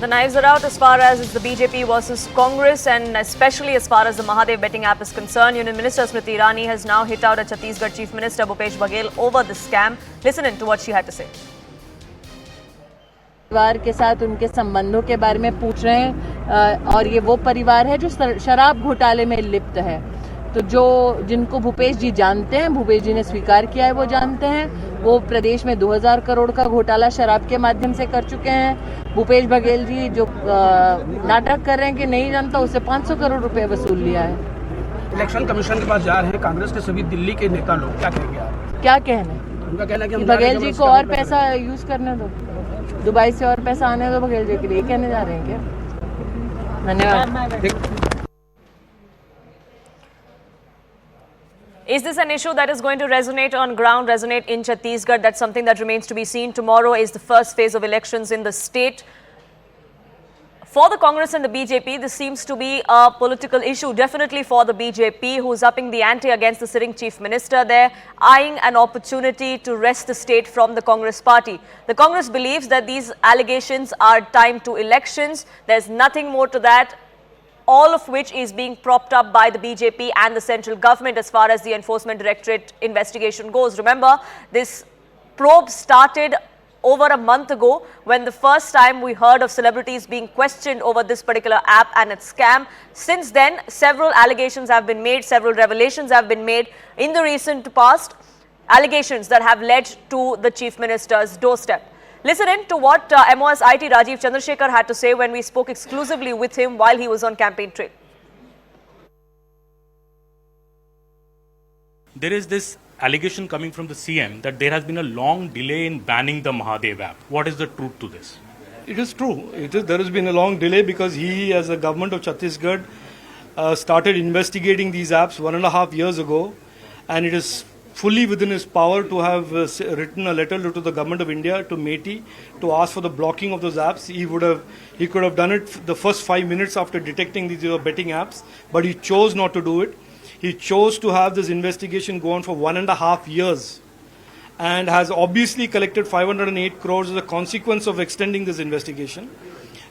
The knives are out as far as the BJP versus Congress, and especially as far as the Mahadev betting app is concerned. Union Minister Smriti Irani has now hit out at Chhattisgarh Chief Minister Bhupesh Baghel over the scam. Listen in to what she had to say. परिवार के साथ उनके संबंधों के बारे में पूछ रहे हैं और ये वो परिवार है जो शराब घोटाले में लिप्त है। तो जिनको भूपेश जी जानते हैं, भूपेश जी ने स्वीकार किया है, वो जानते हैं। वो प्रदेश में 2000 करोड़ का घोटाला शराब के माध्यम से कर चुके हैं। भूपेश बघेल जी जो नाटक कर रहे हैं कि नहीं जानता, उससे 500 करोड़ रुपए वसूल लिया है। इलेक्शन कमीशन के पास जा रहे हैं कांग्रेस के सभी दिल्ली के नेता लोग, क्या कहेंगे आप? क्या कहना, उनका कहना है कि बघेल जी को और पैसा यूज करने दो, दुबई से और पैसा आने दो बघेल जी के लिए, कहने जा रहे हैं क्या? धन्यवाद। Is this an issue that is going to resonate on ground, resonate in Chhattisgarh? That's something that remains to be seen. Tomorrow is the first phase of elections in the state. For the Congress and the BJP, this seems to be a political issue. Definitely for the BJP, who's upping the ante against the sitting chief minister there, eyeing an opportunity to wrest the state from the Congress party. The Congress believes that these allegations are timed to elections. There's nothing more to that, all of which is being propped up by the BJP and the central government as far as the Enforcement Directorate investigation goes. Remember, this probe started over a month ago when the first time we heard of celebrities being questioned over this particular app and its scam. Since then, several allegations have been made, several revelations have been made in the recent past, allegations that have led to the Chief Minister's doorstep. Listen in to what MOS IT Rajeev Chandrasekhar had to say when we spoke exclusively with him while he was on campaign trail. There is this allegation coming from the CM that there has been a long delay in banning the Mahadev app. What is the truth to this? It is true. There has been a long delay because he, as the government of Chhattisgarh, started investigating these apps 1.5 years ago, and it is fully within his power to have written a letter to the government of India, to METI, to ask for the blocking of those apps. He could have done it the first 5 minutes after detecting these betting apps, but he chose not to do it. He chose to have this investigation go on for 1.5 years, and has obviously collected 508 crores as a consequence of extending this investigation.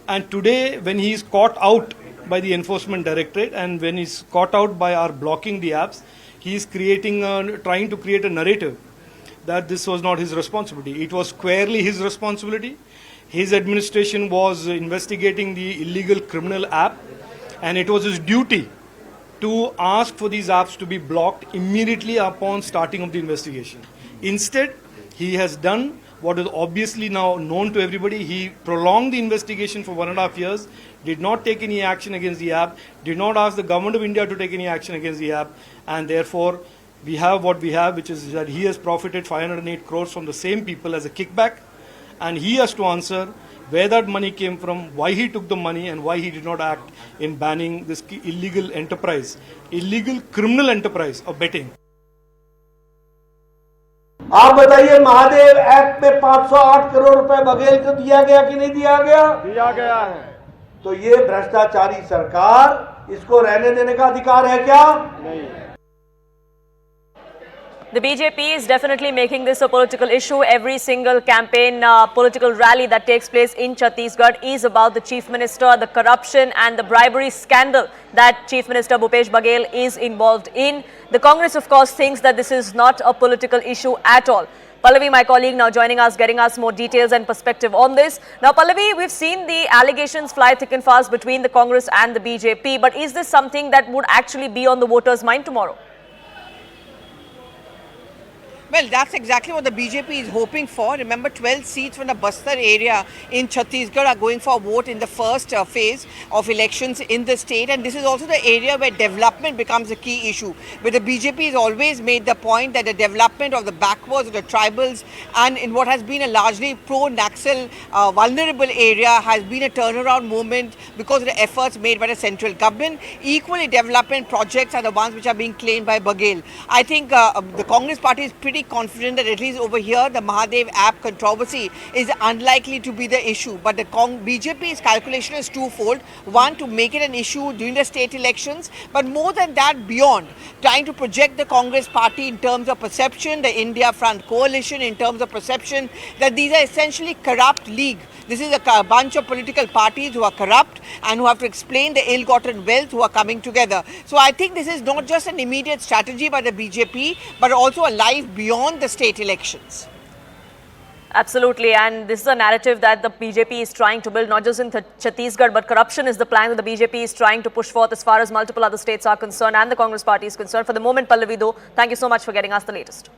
And today, when he is caught out by the Enforcement Directorate, and when he's caught out by our blocking the apps, he is trying to create a narrative that this was not his responsibility. It was squarely his responsibility. His administration was investigating the illegal criminal app, and it was his duty to ask for these apps to be blocked immediately upon starting of the investigation. Instead, he has done what is obviously now known to everybody. He prolonged the investigation for 1.5 years, did not take any action against the app, did not ask the government of India to take any action against the app, and therefore we have what we have, which is that he has profited 508 crores from the same people as a kickback, and he has to answer where that money came from, why he took the money, and why he did not act in banning this illegal enterprise, illegal criminal enterprise of betting. आप बताइए, Mahadev app में 508 करोड़ रुपए बघेल को दिया गया कि नहीं दिया गया? दिया गया है। तो ये भ्रष्टाचारी सरकार, इसको रहने देने का अधिकार है क्या? नहीं। The BJP is definitely making this a political issue. Every single campaign, political rally that takes place in Chhattisgarh is about the Chief Minister, the corruption and the bribery scandal that Chief Minister Bhupesh Baghel is involved in. The Congress, of course, thinks that this is not a political issue at all. Pallavi, my colleague, now joining us, getting us more details and perspective on this. Now, Pallavi, we've seen the allegations fly thick and fast between the Congress and the BJP, but is this something that would actually be on the voters' mind tomorrow? Well, that's exactly what the BJP is hoping for. Remember, 12 seats from the Bastar area in Chhattisgarh are going for a vote in the first phase of elections in the state. And this is also the area where development becomes a key issue. But the BJP has always made the point that the development of the backwards, of the tribals, and in what has been a largely pro-Naxal vulnerable area has been a turnaround movement because of the efforts made by the central government. Equally, development projects are the ones which are being claimed by Baghel. I think the Congress party is pretty confident that at least over here the Mahadev app controversy is unlikely to be the issue. But the BJP's calculation is twofold. One, to make it an issue during the state elections, but more than that, beyond, trying to project the Congress party in terms of perception, the India Front coalition in terms of perception, that these are essentially corrupt league This is a bunch of political parties who are corrupt and who have to explain the ill-gotten wealth who are coming together. So I think this is not just an immediate strategy by the BJP, but also a life beyond the state elections. Absolutely, and this is a narrative that the BJP is trying to build, not just in Chhattisgarh, but corruption is the plan that the BJP is trying to push forth as far as multiple other states are concerned and the Congress party is concerned. For the moment, Pallavi, though, thank you so much for getting us the latest.